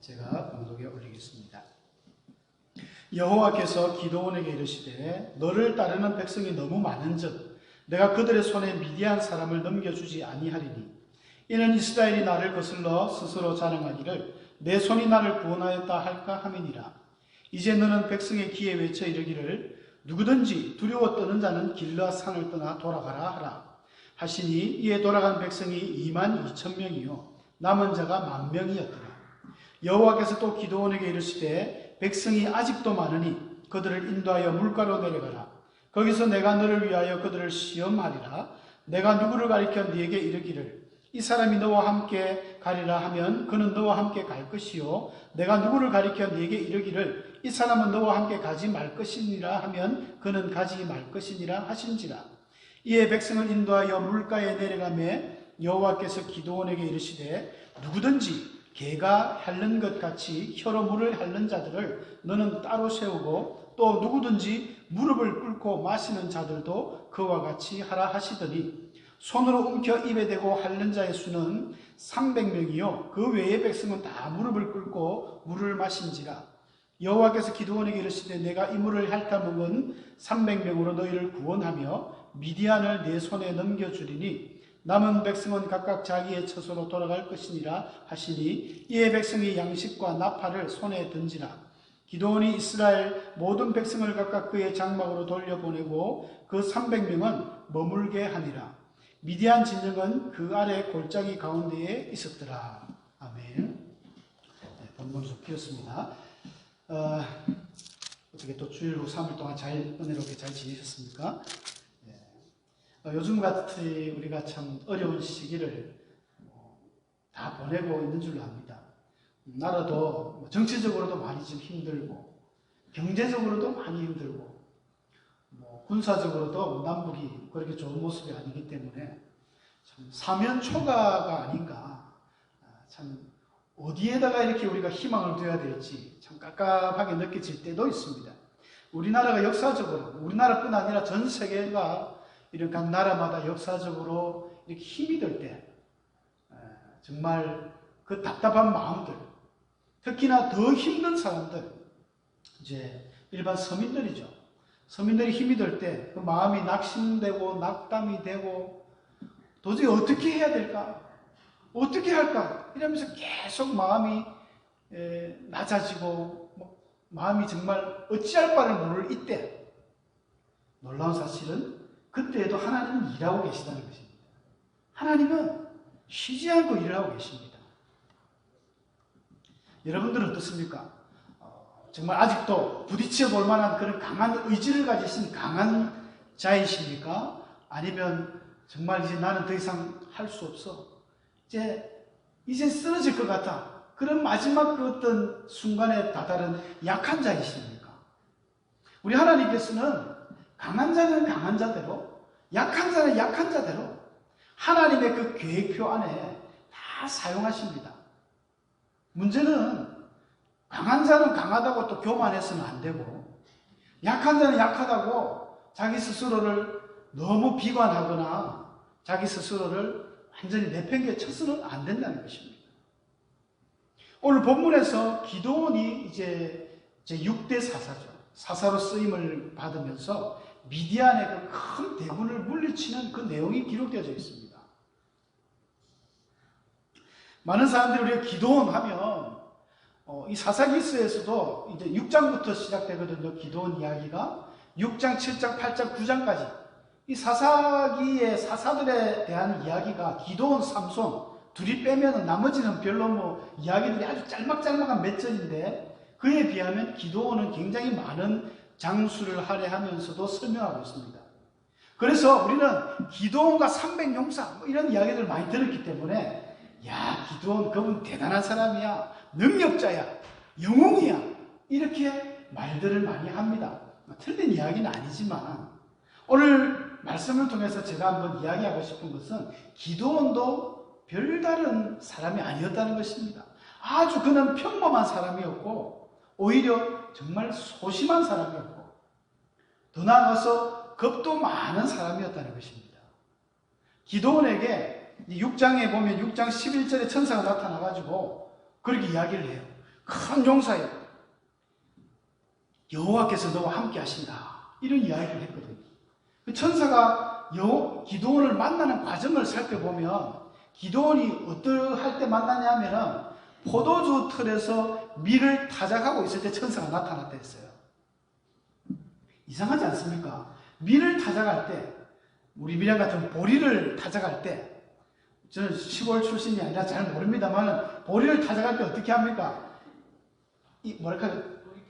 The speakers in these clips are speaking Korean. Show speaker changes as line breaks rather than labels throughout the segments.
제가 방송에 올리겠습니다. 여호와께서 기드온에게 이르시되 너를 따르는 백성이 너무 많은즉 내가 그들의 손에 미디안 사람을 넘겨주지 아니하리니 이는 이스라엘이 나를 거슬러 스스로 자랑하기를 내 손이 나를 구원하였다 할까 함이니라. 이제 너는 백성의 귀에 외쳐 이르기를 누구든지 두려워 떠는 자는 길르앗 산을 떠나 돌아가라 하라 하시니 이에 돌아간 백성이 22,000명이요 남은 자가 10,000명이었더라. 여호와께서 또 기드온에게 이르시되 백성이 아직도 많으니 그들을 인도하여 물가로 내려가라. 거기서 내가 너를 위하여 그들을 시험하리라. 내가 누구를 가리켜 네게 이르기를 이 사람이 너와 함께 가리라 하면 그는 너와 함께 갈 것이요 내가 누구를 가리켜 네게 이르기를 이 사람은 너와 함께 가지 말 것이니라 하면 그는 가지 말 것이니라 하신지라. 이에 백성을 인도하여 물가에 내려가매 여호와께서 기드온에게 이르시되 누구든지 개가 핥는 것 같이 혀로 물을 핥는 자들을 너는 따로 세우고 또 누구든지 무릎을 꿇고 마시는 자들도 그와 같이 하라 하시더니 손으로 움켜 입에 대고 핥는 자의 수는 300명이요 그 외의 백성은 다 무릎을 꿇고 물을 마신지라. 여호와께서 기드온에게 이르시되 내가 이 물을 핥아 먹은 300명으로 너희를 구원하며 미디안을 네 손에 넘겨주리니 남은 백성은 각각 자기의 처소로 돌아갈 것이니라 하시니 이에 백성이 양식과 나팔을 손에 든지라. 기드온이 이스라엘 모든 백성을 각각 그의 장막으로 돌려보내고 그 300명은 머물게 하니라. 미디안 진영은 그 아래 골짜기 가운데에 있었더라. 아멘. 네, 본문 좀 길었습니다. 어떻게 또 주일 후 3일 동안 잘 은혜롭게 잘 지내셨습니까? 요즘 같이 우리가 참 어려운 시기를 다 보내고 있는 줄로 압니다. 나라도 정치적으로도 많이 좀 힘들고 경제적으로도 많이 힘들고 군사적으로도 남북이 그렇게 좋은 모습이 아니기 때문에 참 사면초가가 아닌가. 참 어디에다가 이렇게 우리가 희망을 둬야 될지 참 깝깝하게 느껴질 때도 있습니다. 우리나라가 역사적으로 우리나라뿐 아니라 전 세계가 이런 각 나라마다 역사적으로 이렇게 힘이 들 때 정말 그 답답한 마음들, 특히나 더 힘든 사람들, 이제 일반 서민들이죠. 서민들이 힘이 들 때 그 마음이 낙심되고 낙담이 되고 도저히 어떻게 해야 될까? 어떻게 할까? 이러면서 계속 마음이 낮아지고 마음이 정말 어찌할 바를 모를 이때 놀라운 사실은 그때에도 하나님은 일하고 계시다는 것입니다. 하나님은 쉬지 않고 일을 하고 계십니다. 여러분들은 어떻습니까? 정말 아직도 부딪혀 볼 만한 그런 강한 의지를 가지신 강한 자이십니까? 아니면 정말 이제 나는 더 이상 할 수 없어. 이제 쓰러질 것 같아. 그런 마지막 그 어떤 순간에 다다른 약한 자이십니까? 우리 하나님께서는 강한 자는 강한 자대로, 약한 자는 약한 자대로 하나님의 그 계획표 안에 다 사용하십니다. 문제는 강한 자는 강하다고 또 교만해서는 안 되고, 약한 자는 약하다고 자기 스스로를 너무 비관하거나 자기 스스로를 완전히 내팽개쳐서는 안 된다는 것입니다. 오늘 본문에서 기드온이 이제 제6대 사사죠. 사사로 쓰임을 받으면서 미디안의 그 큰 대군을 물리치는 그 내용이 기록되어져 있습니다. 많은 사람들이 우리가 기드온 하면 이 사사기서에서도 이제 6장부터 시작되거든요. 기드온 이야기가 6장, 7장, 8장, 9장까지 이 사사기의 사사들에 대한 이야기가 기드온, 삼손 둘이 빼면 나머지는 별로 이야기들이 아주 짤막짤막한 몇 절인데 그에 비하면 기드온은 굉장히 많은 장수를 할애하면서도 설명하고 있습니다. 그래서 우리는 기드온과 300용사 이런 이야기들을 많이 들었기 때문에 야, 기드온 그분 대단한 사람이야, 능력자야, 영웅이야 이렇게 말들을 많이 합니다. 틀린 이야기는 아니지만 오늘 말씀을 통해서 제가 한번 이야기하고 싶은 것은 기드온도 별다른 사람이 아니었다는 것입니다. 아주 그는 평범한 사람이었고 오히려 정말 소심한 사람이었고 더 나아가서 겁도 많은 사람이었다는 것입니다. 기드온에게 6장에 보면 6장 11절에 천사가 나타나가지고 그렇게 이야기를 해요. 큰 용사여, 여호와께서 너와 함께 하신다. 이런 이야기를 했거든요. 그 천사가 기드온을 만나는 과정을 살펴보면 기드온이 어떠할 때 만나냐면은 포도주 틀에서 밀을 타작하고 있을 때 천사가 나타났다 했어요. 이상하지 않습니까? 밀을 타작할 때, 우리 밀양 같은 보리를 타작할 때, 저는 시골 출신이 아니라 잘 모릅니다만 보리를 타작할 때 어떻게 합니까?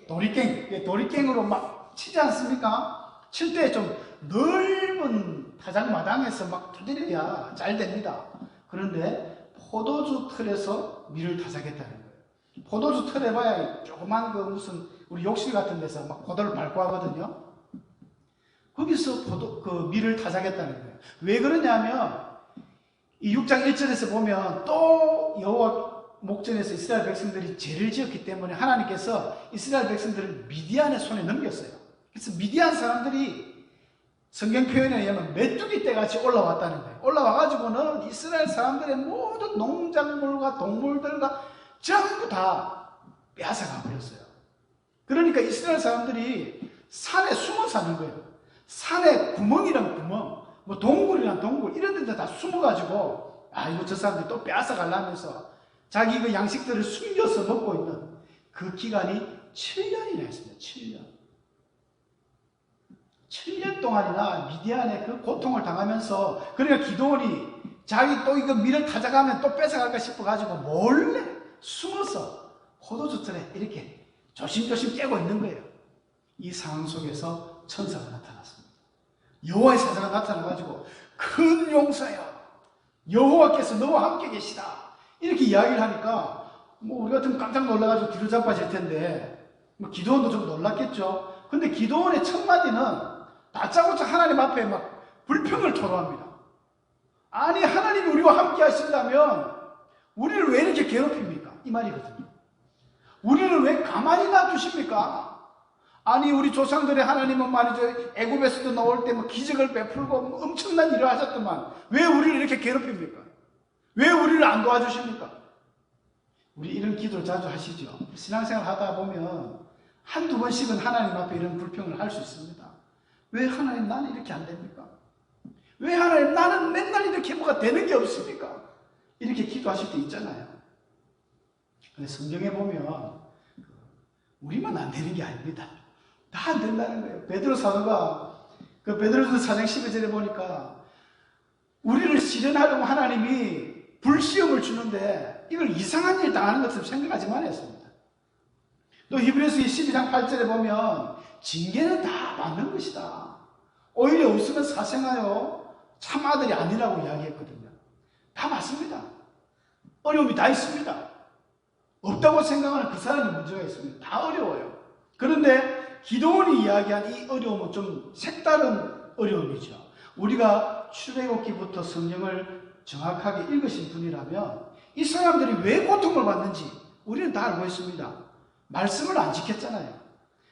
도리깽으로 막 치지 않습니까? 칠 때 좀 넓은 타작마당에서 막 두드려야 잘 됩니다. 그런데 포도주 틀에서 밀을 타작했다는 거예요. 포도주 틀 해봐야 조그만 무슨 우리 욕실 같은 데서 막 포도를 밟고 하거든요. 거기서 밀을 타작했다는 거예요. 왜 그러냐면 이 6장 1절에서 보면 또 여호와 목전에서 이스라엘 백성들이 죄를 지었기 때문에 하나님께서 이스라엘 백성들을 미디안의 손에 넘겼어요. 그래서 미디안 사람들이 성경 표현에 의하면 메뚜기 떼같이 올라왔다는 거예요. 올라와가지고는 이스라엘 사람들의 모든 농작물과 동물들과 전부 다 빼앗아가 버렸어요. 그러니까 이스라엘 사람들이 산에 숨어 사는 거예요. 산에 구멍이란 구멍, 뭐 동굴이란 동굴 이런 데다 다 숨어가지고 이거 저 사람들이 또 빼앗아 가려면서 자기 그 양식들을 숨겨서 먹고 있는 그 기간이 7년이나 했습니다. 7년 동안이나 미디안의 그 고통을 당하면서, 그러니까 기드온이 자기 또 이거 밀을 타작하면 또 뺏어갈까 싶어가지고 몰래 숨어서 포도주틀에 이렇게 조심조심 깨고 있는 거예요. 이 상황 속에서 천사가 나타났습니다. 여호와의 사자가 나타나가지고 큰 용사야, 여호와께서 너와 함께 계시다, 이렇게 이야기를 하니까 뭐 우리 같으면 깜짝 놀라가지고 뒤로 자빠질 텐데 뭐 기드온도 좀 놀랐겠죠. 근데 기드온의 첫 마디는 다짜고짜 하나님 앞에 막 불평을 토로합니다. 아니, 하나님이 우리와 함께 하신다면 우리를 왜 이렇게 괴롭힙니까? 이 말이거든요. 우리를 왜 가만히 놔두십니까? 아니, 우리 조상들의 하나님은 말이죠, 애굽에서도 나올 때 뭐 기적을 베풀고 뭐 엄청난 일을 하셨더만 왜 우리를 이렇게 괴롭힙니까? 왜 우리를 안 도와주십니까? 우리 이런 기도를 자주 하시죠. 신앙생활 하다 보면 한두 번씩은 하나님 앞에 이런 불평을 할 수 있습니다. 왜 하나님 나는 이렇게 안 됩니까? 왜 하나님 나는 맨날 이렇게 뭐가 되는 게 없습니까? 이렇게 기도하실 때 있잖아요. 근데 성경에 보면 우리만 안 되는 게 아닙니다. 다 안 된다는 거예요. 베드로 사도가 그 베드로전서 4장 12절에 보니까 우리를 시련하려고 하나님이 불시험을 주는데 이걸 이상한 일 당하는 것처럼 생각하지 말아야 했습니다. 또 히브리서 12장 8절에 보면 징계는 다 받는 것이다. 오히려 웃으면 사생하여 참 아들이 아니라고 이야기했거든요. 다 맞습니다. 어려움이 다 있습니다. 없다고 생각하는 그 사람이 문제가 있습니다. 다 어려워요. 그런데 기드온이 이야기한 이 어려움은 좀 색다른 어려움이죠. 우리가 출애굽기부터 성경을 정확하게 읽으신 분이라면 이 사람들이 왜 고통을 받는지 우리는 다 알고 있습니다. 말씀을 안 지켰잖아요.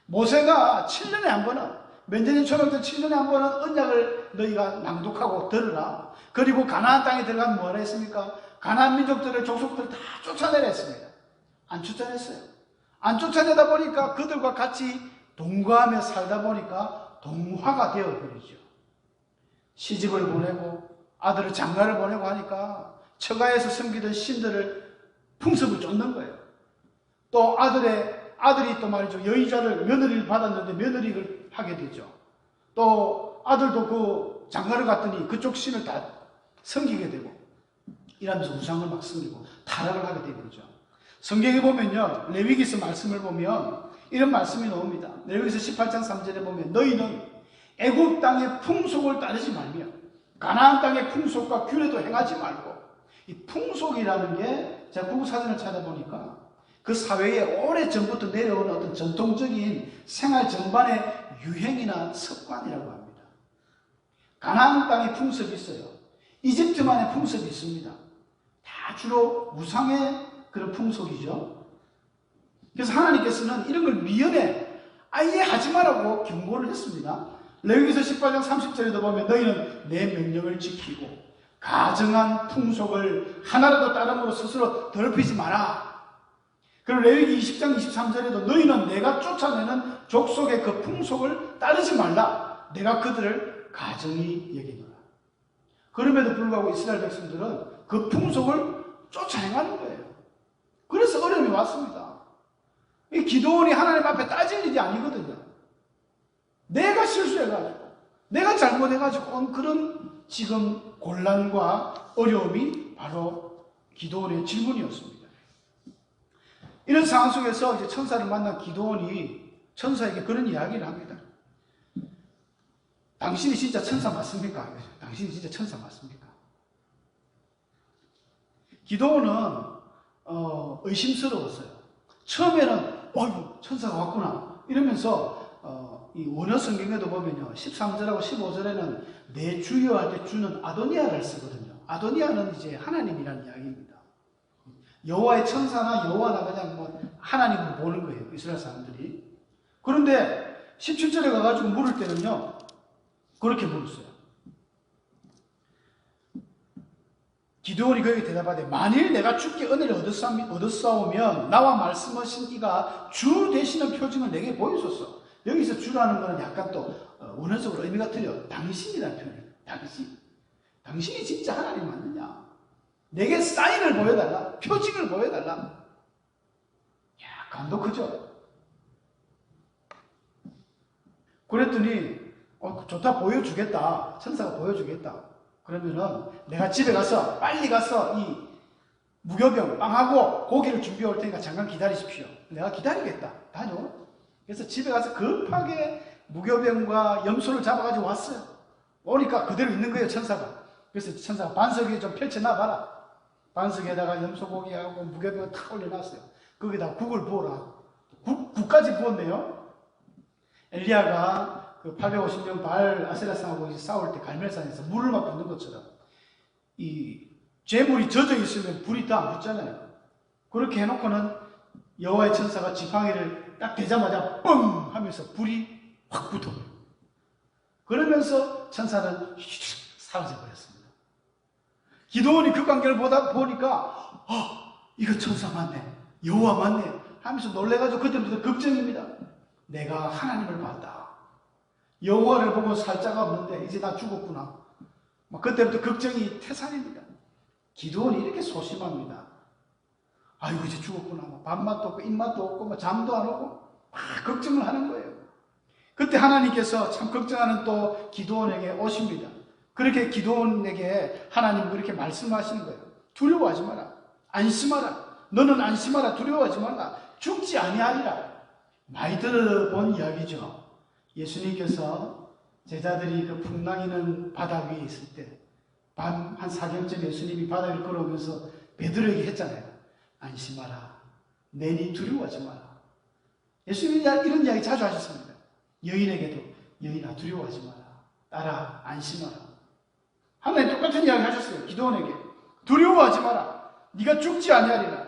모세가 7년에 한 번은, 맨제된 초등학교 7년에 한 번은 언약을 너희가 낭독하고 들으라. 그리고 가나안 땅에 들어가면 뭐라 했습니까? 가나안 민족들의 족속들을 다 쫓아내라 했습니다. 안 쫓아냈어요. 안 쫓아내다 보니까 그들과 같이 동거하며 살다 보니까 동화가 되어버리죠. 시집을 보내고 아들을 장가를 보내고 하니까 처가에서 섬기던 신들을 풍습을 쫓는 거예요. 또 아들이 또 말이죠, 여의자를 며느리를 받았는데 며느리를 하게 되죠. 또 아들도 그 장가를 갔더니 그쪽 신을 다 섬기게 되고 이러면서 우상을 막 섬기고 타락을 하게 되죠. 성경에 보면요, 레위기서 말씀을 보면 이런 말씀이 나옵니다. 레위기서 18장 3절에 보면 너희는 애굽 땅의 풍속을 따르지 말며 가나안 땅의 풍속과 규례도 행하지 말고, 이 풍속이라는 게 제가 구구사전을 찾아보니까 그 사회에 오래전부터 내려오는 어떤 전통적인 생활 전반의 유행이나 습관이라고 합니다. 가나안 땅에 풍습이 있어요. 이집트만의 풍습이 있습니다. 다 주로 우상의 그런 풍속이죠. 그래서 하나님께서는 이런 걸 미연에 아예 하지 말라고 경고를 했습니다. 레위기서 18장 30절에도 보면 너희는 내 명령을 지키고 가정한 풍속을 하나라도 따름으로 스스로 더럽히지 마라. 그리고 레위기 20장 23절에도 너희는 내가 쫓아내는 족속의 그 풍속을 따르지 말라. 내가 그들을 가증히 여기노라. 그럼에도 불구하고 이스라엘 백성들은 그 풍속을 쫓아행하는 거예요. 그래서 어려움이 왔습니다. 이 기도원이 하나님 앞에 따질 일이 아니거든요. 내가 실수해가지고, 내가 잘못해가지고 온 그런 지금 곤란과 어려움이 바로 기도원의 질문이었습니다. 이런 상황 속에서 이제 천사를 만난 기도원이 천사에게 그런 이야기를 합니다. 당신이 진짜 천사 맞습니까? 당신이 진짜 천사 맞습니까? 기도원은 의심스러웠어요. 처음에는 어이구 천사가 왔구나 이러면서 이 원어 성경에도 보면요 13절하고 15절에는 내 주여 할 때 주는 아도니아를 쓰거든요. 아도니아는 이제 하나님이라는 이야기입니다. 여호와의 천사나 여호와나 그냥 뭐 하나님을 보는 거예요. 이스라엘 사람들이. 그런데 17절에 가가지고 물을 때는요 그렇게 물었어요. 기드온이 그에게 대답하되 만일 내가 주께 은혜를 얻었사오면 나와 말씀하신 이가 주 되시는 표징을 내게 보이소서. 여기서 주라는 것은 약간 또 원어적으로 의미가 틀려. 당신이라는 표현이에요. 당신이 진짜 하나님 맞느냐. 내게 사인을 보여달라. 표징을 보여달라. 야, 감도 크죠? 그랬더니 좋다 보여주겠다. 천사가 보여주겠다. 그러면은 내가 집에 가서 빨리 가서 이 무교병 빵하고 고기를 준비해 올 테니까 잠깐 기다리십시오. 내가 기다리겠다. 다녀. 그래서 집에 가서 급하게 무교병과 염소를 잡아가지고 왔어요. 오니까 그대로 있는 거예요, 천사가. 그래서 천사가 반석 위에 좀 펼쳐놔봐라. 반석에다가 염소고기하고 무교병을 탁 올려놨어요. 거기다 국을 부어라. 국까지 부었네요. 엘리야가 그 850명 바알 아세라상하고 싸울 때 갈멜산에서 물을 막 붓는 것처럼 이 재물이 젖어 있으면 불이 더 안 붙잖아요. 그렇게 해놓고는 여호와의 천사가 지팡이를 딱 대자마자 뻥 하면서 불이 확 붙어요. 그러면서 천사는 사라져 버렸습니다. 기도원이 그 광경을 보니까 이거 천사 맞네, 여호와 맞네 하면서 놀래가지고 그때부터 걱정입니다. 내가 하나님을 봤다. 여호와를 보고 살자가 없는데 이제 나 죽었구나. 그때부터 걱정이 태산입니다. 기도원이 이렇게 소심합니다. 아이고 이제 죽었구나. 밥맛도 없고 입맛도 없고 잠도 안 오고 막 걱정을 하는 거예요. 그때 하나님께서 참 걱정하는 또 기도원에게 오십니다. 그렇게 기도원에게 하나님 그렇게 말씀하시는 거예요. 두려워하지 마라. 안심하라. 너는 안심하라. 두려워하지 마라. 죽지 아니하리라. 많이 들어본 이야기죠. 예수님께서 제자들이 그 풍랑이는 바다 위에 있을 때 밤 한 4경쯤 예수님이 바다 위를 걸어오면서 베드로에게 했잖아요. 안심하라. 내니 두려워하지 마라. 예수님이 이런 이야기 자주 하셨습니다. 여인에게도 여인아 두려워하지 마라. 딸아 안심하라. 하나님 똑같은 이야기 하셨어요. 기도원에게 두려워하지 마라. 네가 죽지 아니하리라.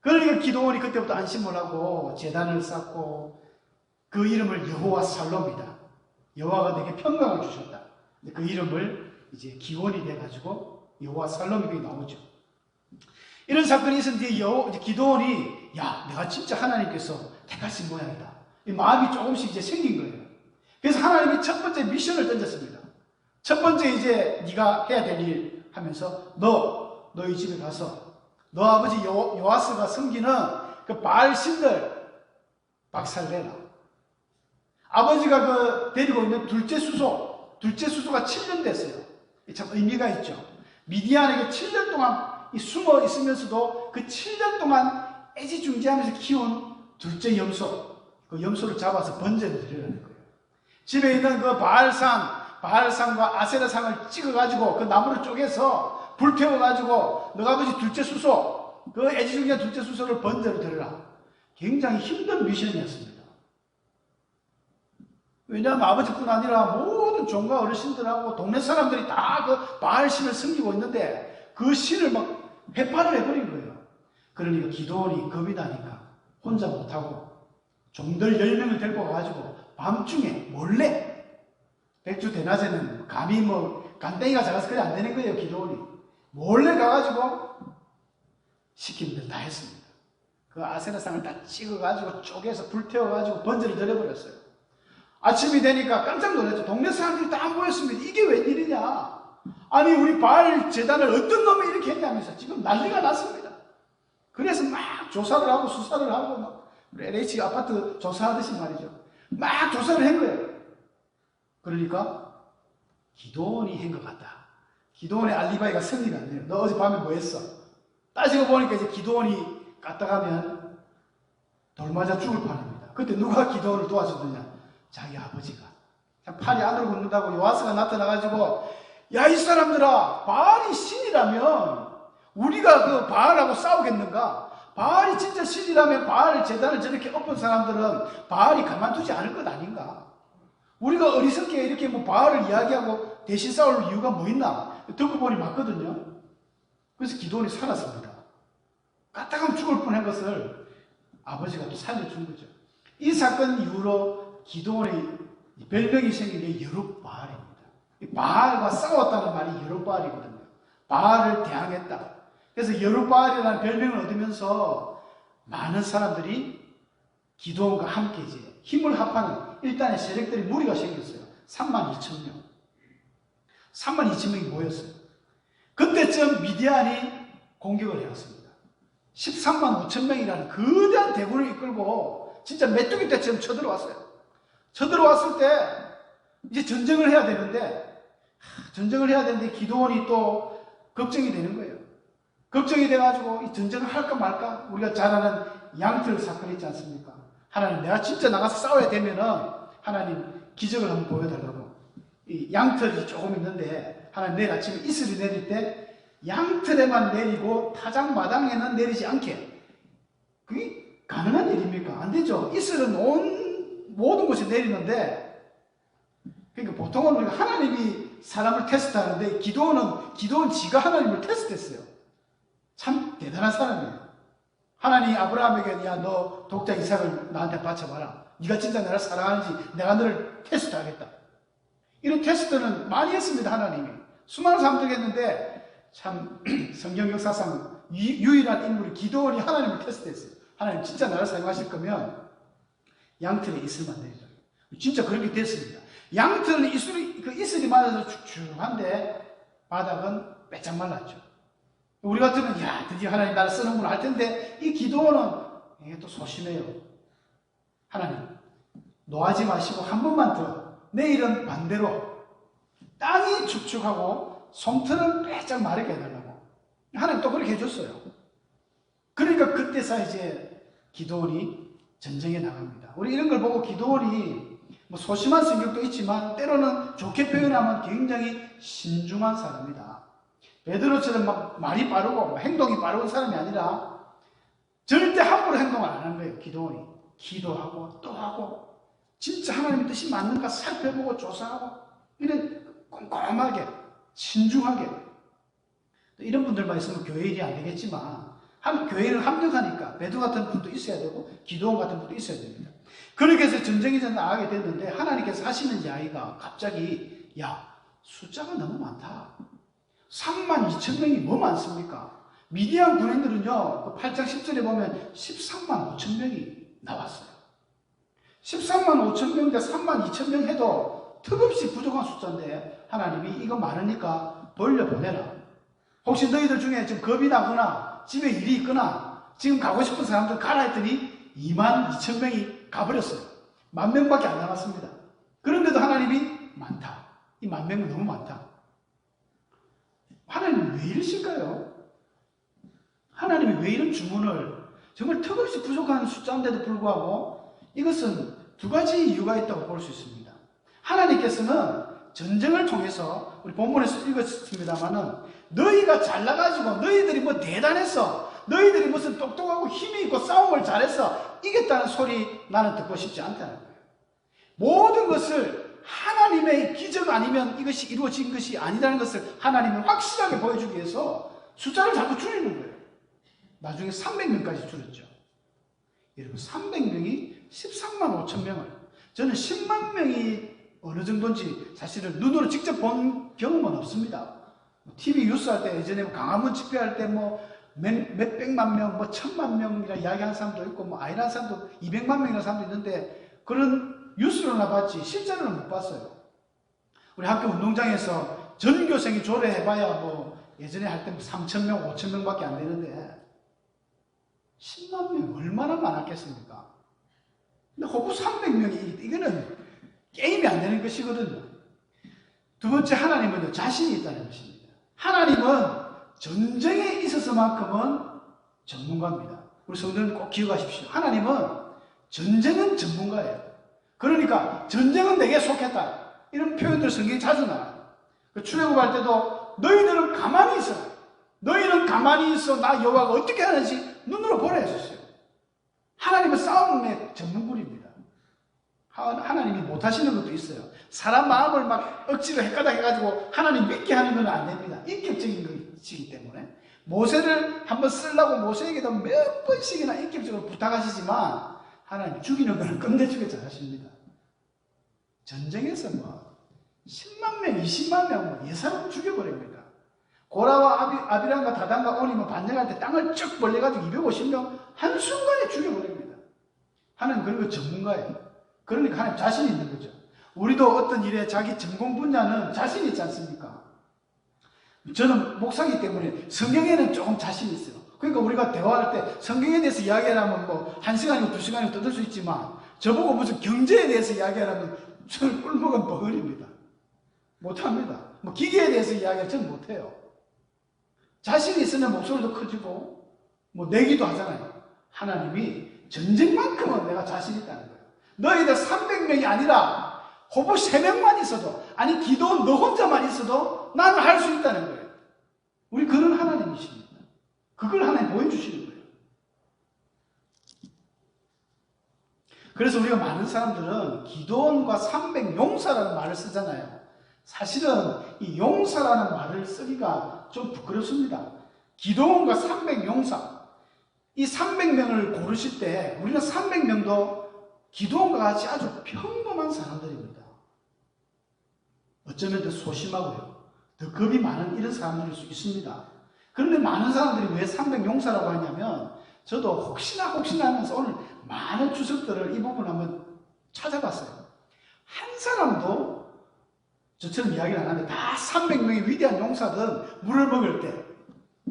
그러니까 기도원이 그때부터 안심을 하고 제단을 쌓고 그 이름을 여호와 살로입니다. 여호와가 내게 평강을 주셨다. 그 이름을 이제 기원이 돼가지고 여호와 살롬이 나오죠. 이런 사건이 있은 뒤에 기도원이 야 내가 진짜 하나님께서 택하신 모양이다. 이 마음이 조금씩 이제 생긴 거예요. 그래서 하나님이 첫 번째 미션을 던졌습니다. 첫 번째 이제 네가 해야 될 일 하면서 너희 집에 가서 너 아버지 요아스가 섬기는 그 바알 신들 박살내라. 아버지가 그 데리고 있는 둘째 수소가 7년 됐어요. 참 의미가 있죠. 미디안에게 7년 동안 숨어 있으면서도 그 7년 동안 애지중지하면서 키운 둘째 염소, 그 염소를 잡아서 번제를 드리라는 거예요. 집에 있는 그 바알상과 아세라상을 찍어가지고 그 나무를 쪼개서 불태워가지고 너가 아버지 둘째 수소, 그 애지중지한 둘째 수소를 번제로 드리라. 굉장히 힘든 미션이었습니다. 왜냐하면 아버지뿐 아니라 모든 종가 어르신들하고 동네 사람들이 다 그 바알 신을 섬기고 있는데 그 신을 막 회파를 해버린 거예요. 그러니까 기도원이 겁이 나니까 혼자 못하고 종들 10명을 데리고 가가지고 밤중에 몰래 백주 대낮에는 감히 간땡이가 작아서 그래 안 되는 거예요. 기도원이 몰래 가가지고 시키는 대로 다 했습니다. 그 아세나상을 다 찍어가지고 쪼개서 불태워가지고 번제를 드려버렸어요. 아침이 되니까 깜짝 놀랐죠. 동네 사람들이 다 모였습니다. 이게 웬일이냐. 아니 우리 바알 제단을 어떤 놈이 이렇게 했냐면서 지금 난리가 났습니다. 그래서 막 조사를 하고 수사를 하고 막 LH 아파트 조사하듯이 말이죠. 막 조사를 한 거예요. 그러니까 기도원이 한 것 같다. 기도원의 알리바이가 성리가 안 돼요. 너 어젯밤에 뭐 했어? 따지고 보니까 이제 기도원이 갔다 가면 돌 맞아 죽을 판입니다. 그때 누가 기도원을 도와주느냐? 자기 아버지가. 팔이 안으로 굽는다고 요아스가 나타나가지고 야, 이 사람들아, 바알이 신이라면 우리가 그 바알하고 싸우겠는가? 바알이 진짜 신이라면 바알 제단을 저렇게 엎은 사람들은 바알이 가만두지 않을 것 아닌가? 우리가 어리석게 이렇게 뭐 바알을 이야기하고 대신 싸울 이유가 뭐 있나? 듣고 보니 맞거든요. 그래서 기도원이 살았습니다. 갔다 가면 죽을 뻔한 것을 아버지가 또 살려준 거죠. 이 사건 이후로 기도원의 별명이 생긴 게 여룹바알입니다. 바알과 싸웠다는 말이 여룹바알이거든요. 바알을 대항했다. 그래서 여룹바알이라는 별명을 얻으면서 많은 사람들이 기도원과 함께 이제 힘을 합하는 일단의 세력들이 무리가 생겼어요. 32,000명. 32,000명이 모였어요. 그때쯤 미디안이 공격을 해왔습니다. 13만 5천 명이라는 거대한 대군을 이끌고 진짜 메뚜기 때처럼 쳐들어왔어요. 쳐들어왔을 때 이제 전쟁을 해야 되는데 기도원이 또 걱정이 되는 거예요. 걱정이 돼가지고 이 전쟁을 할까 말까? 우리가 잘 아는 양틀 사건 있지 않습니까? 하나님, 내가 진짜 나가서 싸워야 되면은 하나님 기적을 한번 보여달라고. 이 양틀이 조금 있는데 하나님 내일 아침에 이슬이 내릴 때 양틀에만 내리고 타작마당에는 내리지 않게. 그게 가능한 일입니까? 안 되죠. 이슬은 온 모든 곳에 내리는데, 그러니까 보통은 우리가 하나님이 사람을 테스트하는데 기도원 지가 하나님을 테스트했어요. 참 대단한 사람이에요. 하나님 아브라함에게 야, 너 독자 이삭을 나한테 바쳐봐라. 네가 진짜 나를 사랑하는지 내가 너를 테스트하겠다. 이런 테스트는 많이 했습니다. 하나님이. 수많은 사람들이 했는데 참 성경 역사상 유일한 인물이 기도원이 하나님을 테스트했어요. 하나님 진짜 나를 사용하실 거면 양틀에 이슬만 내리라. 진짜 그렇게 됐습니다. 양틀은 이슬이 맞아서 축축한데 바닥은 빼짝 말랐죠. 우리 같으면 야, 드디어 하나님 나를 쓰는구나 할 텐데 이 기도원은 이게 또 소심해요. 하나님 노하지 마시고 한 번만 더, 내일은 반대로 땅이 축축하고 솜털은 빼짝 마르게 해달라고. 하나님 또 그렇게 해줬어요. 그러니까 그때서 이제 기도원이 전쟁에 나갑니다. 우리 이런 걸 보고 기도원이 뭐 소심한 성격도 있지만 때로는 좋게 표현하면 굉장히 신중한 사람이다. 베드로처럼 막 말이 빠르고 행동이 빠른 사람이 아니라 절대 함부로 행동을 안 하는 거예요. 기도원이 기도하고 또 하고 진짜 하나님의 뜻이 맞는가 살펴보고 조사하고 이런 꼼꼼하게 신중하게. 이런 분들만 있으면 교회 일이 안 되겠지만 교회를 합력하니까 베드로 같은 분도 있어야 되고 기도원 같은 분도 있어야 됩니다. 그렇게 해서 전쟁이 전 나가게 됐는데 하나님께서 하시는 이야기가 갑자기 야, 숫자가 너무 많다. 32,000명이 뭐 많습니까? 미디안 군인들은요, 그 8장 10절에 보면 13만 5천 명이 나왔어요. 13만 5천 명인데 32,000명 해도 턱없이 부족한 숫자인데 하나님이 이거 많으니까 돌려보내라. 혹시 너희들 중에 지금 겁이 나거나 집에 일이 있거나 지금 가고 싶은 사람들 가라 했더니 2만 2천 명이 가버렸어요. 10,000명밖에 안 남았습니다. 그런데도 하나님이 많다. 이 10,000명은 너무 많다. 하나님은 왜 이러실까요? 하나님이 왜 이런 주문을, 정말 턱없이 부족한 숫자인데도 불구하고 이것은 두 가지 이유가 있다고 볼 수 있습니다. 하나님께서는 전쟁을 통해서 우리 본문에서 읽었습니다마는 너희가 잘나가지고 너희들이 뭐 대단해서 너희들이 무슨 똑똑하고 힘이 있고 싸움을 잘해서 이겼다는 소리 나는 듣고 싶지 않다는 거예요. 모든 것을 하나님의 기적 아니면 이것이 이루어진 것이 아니라는 것을 하나님을 확실하게 보여주기 위해서 숫자를 자꾸 줄이는 거예요. 나중에 300명까지 줄였죠. 여러분 300명이 13만 5천 명을, 저는 10만 명이 어느 정도인지 사실은 눈으로 직접 본 경험은 없습니다. TV 뉴스 할 때, 예전에 강화문 집회할 때 몇백만 명, 뭐 1000만 명이라 이야기하는 사람도 있고, 뭐 아니라는 사람도 200만 명이라는 사람도 있는데, 그런 뉴스로나 봤지, 실제로는 못 봤어요. 우리 학교 운동장에서 전교생이 조례해봐야 뭐, 예전에 할 때 3,000명, 5,000명밖에 안 되는데, 10만 명, 얼마나 많았겠습니까? 근데 호구 300명이, 이거는 게임이 안 되는 것이거든요. 두 번째, 하나님은 자신이 있다는 것입니다. 하나님은 전쟁에 있어서만큼은 전문가입니다. 우리 성도님 꼭 기억하십시오. 하나님은 전쟁은 전문가예요. 그러니까 전쟁은 내게 속했다. 이런 표현들 성경에 자주 나와요. 출애굽할 때도 너희들은 가만히 있어. 너희는 가만히 있어. 나 여호와가 어떻게 하는지 눈으로 보라 했었어요. 하나님은 싸움의 전문군입니다. 하나님이 못하시는 것도 있어요. 사람 마음을 막 억지로 헷가닥해가지고 하나님 믿게 하는 건 안 됩니다. 인격적인 것이기 때문에. 모세를 한번 쓰려고 모세에게도 몇 번씩이나 인격적으로 부탁하시지만 하나님 죽이는 건 끝내주게 잘하십니다. 전쟁에서 뭐 10만 명, 20만 명 뭐 예사로 죽여버립니다. 고라와 아비람과 다단과 온이 뭐 반역할 때 땅을 쭉 벌려가지고 250명 한순간에 죽여버립니다. 하나님 그런 거 전문가예요. 그러니까 하나님 자신이 있는 거죠. 우리도 어떤 일에 자기 전공 분야는 자신이 있지 않습니까? 저는 목사이기 때문에 성경에는 조금 자신이 있어요. 그러니까 우리가 대화할 때 성경에 대해서 이야기하려면 뭐 1시간이고 2시간이고 떠들 수 있지만 저보고 무슨 경제에 대해서 이야기하려면 저는 꿀먹은 벙어리입니다. 못합니다. 뭐 기계에 대해서 이야기하면 저는 못해요. 자신이 있으면 목소리도 커지고 뭐 내기도 하잖아요. 하나님이 전쟁만큼은 내가 자신 있다는 거예요. 너희들 300명이 아니라 호부 3명만 있어도, 아니 기도원 너 혼자만 있어도 나는 할 수 있다는 거예요. 우리 그런 하나님이십니다. 그걸 하나님 보여주시는 거예요. 그래서 우리가 많은 사람들은 기도원과 300용사라는 말을 쓰잖아요. 사실은 이 용사라는 말을 쓰기가 좀 부끄럽습니다. 기도원과 300용사, 이 300명을 고르실 때 우리는 300명도 기도원과 같이 아주 평범한 사람들입니다. 어쩌면 더 소심하고요, 더 겁이 많은 이런 사람들일 수 있습니다. 그런데 많은 사람들이 왜 300용사라고 하냐면, 저도 혹시나 하면서 오늘 많은 주석들을 이 부분 한번 찾아봤어요. 한 사람도 저처럼 이야기를 안 하는데 다 300명의 위대한 용사들은 물을 먹을 때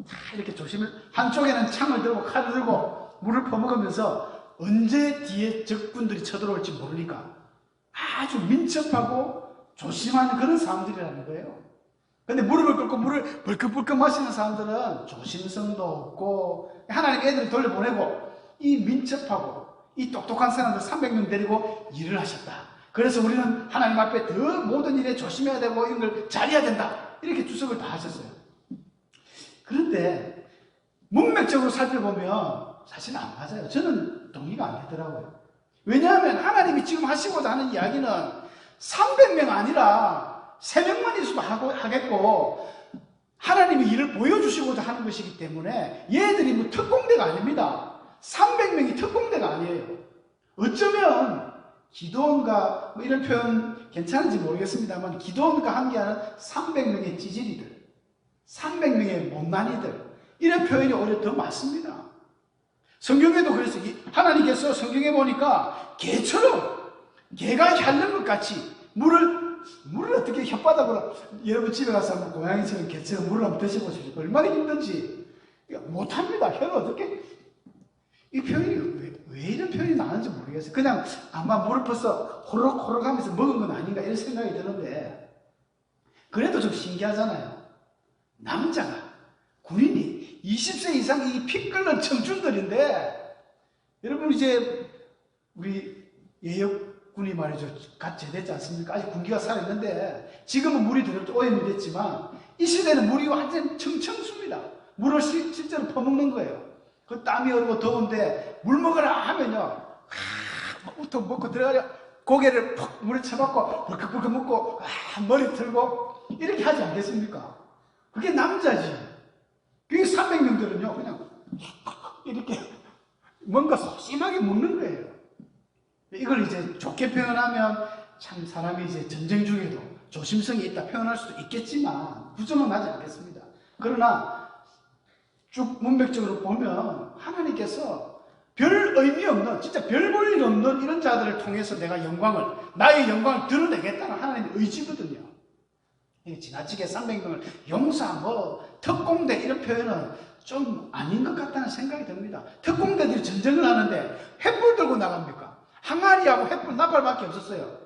다 이렇게 조심을, 한쪽에는 창을 들고 칼을 들고 물을 퍼먹으면서 언제 뒤에 적군들이 쳐들어올지 모르니까 아주 민첩하고 조심하는 그런 사람들이라는 거예요. 근데 무릎을 꿇고 물을 벌컥벌컥 마시는 사람들은 조심성도 없고, 하나님 애들을 돌려보내고 이 민첩하고 이 똑똑한 사람들 300명 데리고 일을 하셨다. 그래서 우리는 하나님 앞에 더 모든 일에 조심해야 되고 이런 걸 잘해야 된다. 이렇게 주석을 다 하셨어요. 그런데 문맥적으로 살펴보면 사실은 안 맞아요. 저는 동의가 안 되더라고요. 왜냐하면 하나님이 지금 하시고자 하는 이야기는 300명 아니라 3명만 있어도 하겠고, 하나님이 일을 보여주시고자 하는 것이기 때문에 얘들이 뭐 특공대가 아닙니다. 300명이 특공대가 아니에요. 어쩌면 기도원과 뭐 이런 표현 괜찮은지 모르겠습니다만, 기도원과 함께하는 300명의 찌질이들, 300명의 못난이들, 이런 표현이 오히려 더 맞습니다. 성경에도 그래서 하나님께서 성경에 보니까 개처럼, 개가 핥는 것 같이 물을 어떻게 혓바닥으로, 여러분 집에 가서 한번 고양이처럼 개처럼 물을 한번 드셔보십시오. 얼마나 힘든지. 못합니다. 혀를 어떻게, 이 표현이 왜 이런 표현이 나왔는지 모르겠어요. 그냥 아마 물을 퍼서 호록호록 하면서 먹은 건 아닌가 이런 생각이 드는데, 그래도 좀 신기하잖아요. 남자가, 군인이 20세 이상 이 피 끓는 청춘들인데, 여러분 이제 우리 예역군이 말이죠, 갓 제대했지 않습니까? 아직 군기가 살아있는데, 지금은 물이 더 오염이 됐지만 이 시대는 물이 완전 청청수입니다. 물을 실제로 퍼먹는 거예요. 그 땀이 얼고 더운데 물 먹으라 하면요, 뭐부터 먹고 들어가려 고개를 푹 물에 쳐박고 벌컥벌컥 먹고 머리 틀고 이렇게 하지 않겠습니까? 그게 남자지. 그게 300명들은요 그냥 이렇게 뭔가 소심하게 먹는 거예요. 이걸 이제 좋게 표현하면 참 사람이 이제 전쟁 중에도 조심성이 있다 표현할 수도 있겠지만 부정은 하지 않겠습니다. 그러나 쭉 문맥적으로 보면 하나님께서 별 의미 없는, 진짜 별 볼 일 없는 이런 자들을 통해서 내가 나의 영광을 드러내겠다는 하나님의 의지거든요. 지나치게 쌍방병을 용사, 특공대 이런 표현은 좀 아닌 것 같다는 생각이 듭니다. 특공대들이 전쟁을 하는데 횃불 들고 나갑니까? 항아리하고 횃불, 나팔밖에 없었어요.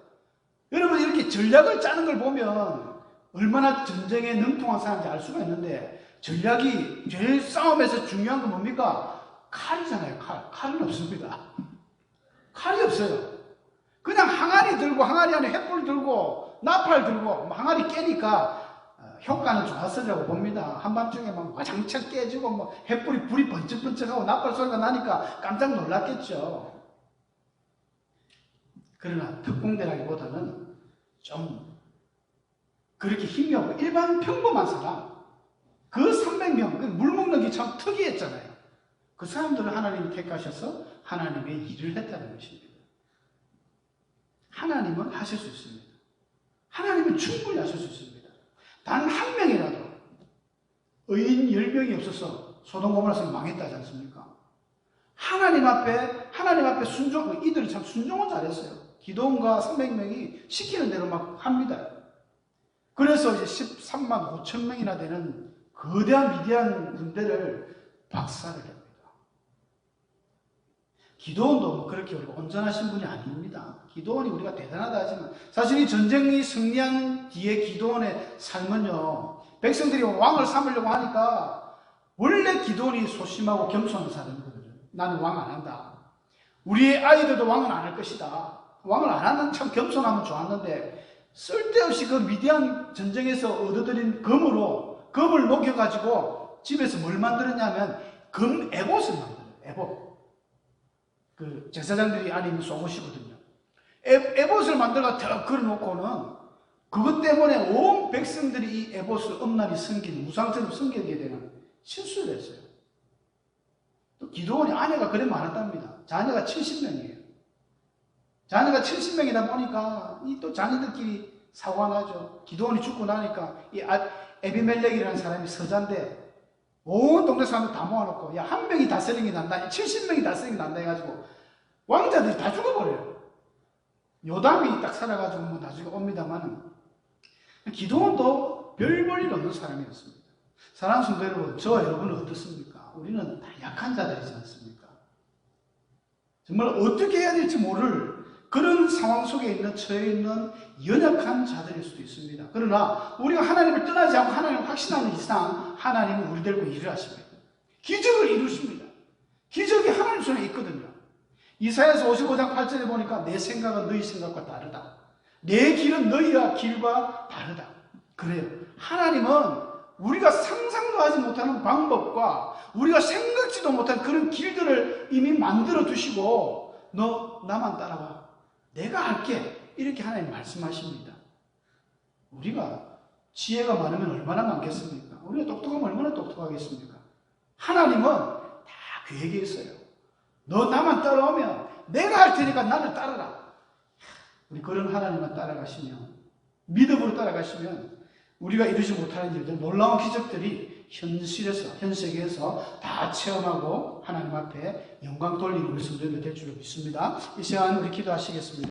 여러분 이렇게 전략을 짜는 걸 보면 얼마나 전쟁에 능통한 사람인지 알 수가 있는데, 전략이 제일 싸움에서 중요한 건 뭡니까? 칼이잖아요. 칼은 없습니다. 칼이 없어요. 그냥 항아리 들고, 항아리 안에 횃불 들고 나팔 들고 항아리 깨니까 효과는 좋았으려고 봅니다. 한밤중에 막 와장창 깨지고 횃불이 불이 번쩍번쩍하고 나팔 소리가 나니까 깜짝 놀랐겠죠. 그러나 특공대라기보다는 좀 그렇게 힘이 없고 일반 평범한 사람, 그 300명, 물 먹는 게 참 특이했잖아요. 그 사람들을 하나님이 택하셔서 하나님의 일을 했다는 것입니다. 하나님은 하실 수 있습니다. 하나님은 충분히 하실 수 있습니다. 단 한 명이라도 의인 10명이 없어서 소돔 고모라성이 망했다지 않습니까? 하나님 앞에 이들이 참 순종을 잘했어요. 기도원과 300명이 시키는 대로 막 합니다. 그래서 이제 13만 5천 명이나 되는 거대한 미디안 군대를 박살을 합니다. 기도원도 그렇게 우리가 온전하신 분이 아닙니다. 기도원이 우리가 대단하다 하지만 사실 이 전쟁이 승리한 뒤에 기도원의 삶은요, 백성들이 왕을 삼으려고 하니까 원래 기도원이 소심하고 겸손한 사람이거든요. 나는 왕 안 한다. 우리의 아이들도 왕은 안 할 것이다. 왕을 안 하는 참 겸손하면 좋았는데 쓸데없이 그 미디안 전쟁에서 얻어들인 금을 녹여가지고 집에서 뭘 만들었냐면 금 에봇을 만들어요. 에봇. 그 제사장들이 안에 있는 속옷이거든요. 에봇을 만들어가 더 걸어놓고는 그것 때문에 온 백성들이 이 에봇을 엄란히 섬기는, 우상처럼 섬기게 되는 실수를 했어요. 또 기도원이 아내가 그래 많았답니다. 자녀가 70명이에요. 자녀가 70명이다 보니까 이 또 자녀들끼리 사고가 나죠. 기도원이 죽고 나니까 이 에비멜렉이라는 사람이 서자인데 온 동네 사람들 다 모아놓고 야, 한 명이 다스리는 게 난다, 70명이 다스리는 게 난다 해가지고 왕자들이 다 죽어버려요. 요담이 딱 살아가지고 나중에 옵니다만 기도원도 별 볼 일 없는 사람이었습니다. 사랑하는 성도 여러분, 저와 여러분은 어떻습니까? 우리는 다 약한 자들이지 않습니까? 정말 어떻게 해야 될지 모를 그런 상황 속에 처해 있는 연약한 자들일 수도 있습니다. 그러나 우리가 하나님을 떠나지 않고 하나님을 확신하는 이상 하나님은 우리 들고 일을 하십니다. 기적을 이루십니다. 기적이 하나님 손에 있거든요. 이사야서 55장 8절에 보니까 내 생각은 너희 생각과 다르다. 내 길은 너희와 길과 다르다. 그래요. 하나님은 우리가 상상도 하지 못하는 방법과 우리가 생각지도 못한 그런 길들을 이미 만들어 두시고 너 나만 따라와. 내가 할게. 이렇게 하나님 말씀하십니다. 우리가 지혜가 많으면 얼마나 많겠습니까? 우리가 똑똑하면 얼마나 똑똑하겠습니까? 하나님은 다 계획에 있어요. 너 나만 따라오면 내가 할 테니까 나를 따라라. 우리 그런 하나님만 따라가시면, 믿음으로 따라가시면 우리가 이루지 못하는 일들, 놀라운 기적들이 현 세계에서 다 체험하고 하나님 앞에 영광 돌리는 우리 성도들 될 줄로 믿습니다. 이 시간 우리 기도하시겠습니다.